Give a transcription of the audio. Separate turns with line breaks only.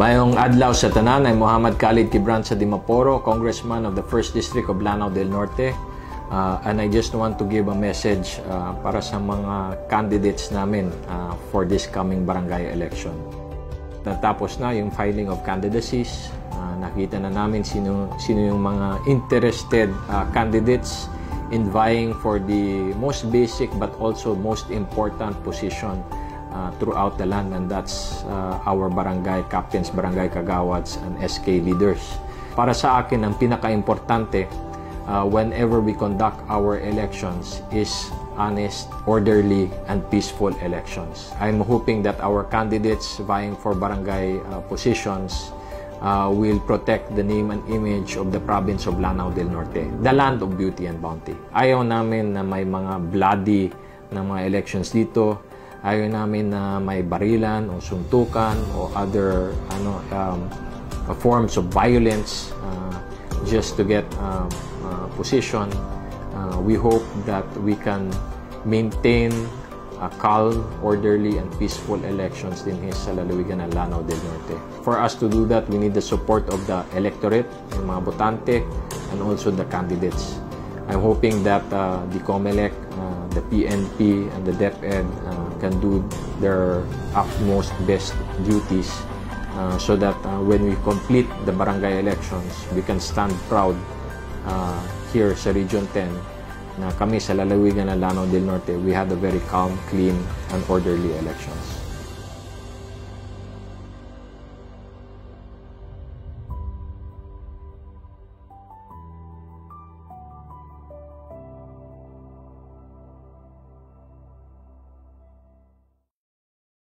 Mayong adlaw sa tanan ay Muhammad Khalid Kibran sa Dimaporo, Congressman of the 1st District of Lanao del Norte. And I just want to give a message para sa mga candidates namin for this coming barangay election. Natapos na yung filing of candidacies. Nakita na namin sino yung mga interested candidates in vying for the most basic but also most important position throughout the land, and that's our barangay captains, barangay kagawads, and SK leaders. Para sa akin, ang pinaka-importante whenever we conduct our elections is honest, orderly, and peaceful elections. I'm hoping that our candidates vying for barangay positions will protect the name and image of the province of Lanao del Norte, the land of beauty and bounty. Ayaw namin na may mga bloody na mga elections dito. Ayaw namin na may barilan o suntukan o other forms of violence just to get position. We hope that we can maintain calm, orderly, and peaceful elections din sa lalawigan ng Lanao del Norte. For us to do that, we need the support of the electorate, yung mga botante, and also the candidates. I'm hoping that the COMELEC, the PNP, and the DepEd can do their utmost best duties so that when we complete the barangay elections, we can stand proud here sa Region 10 na kami sa lalawigan ng Lanao del Norte, we had a very calm, clean, and orderly elections.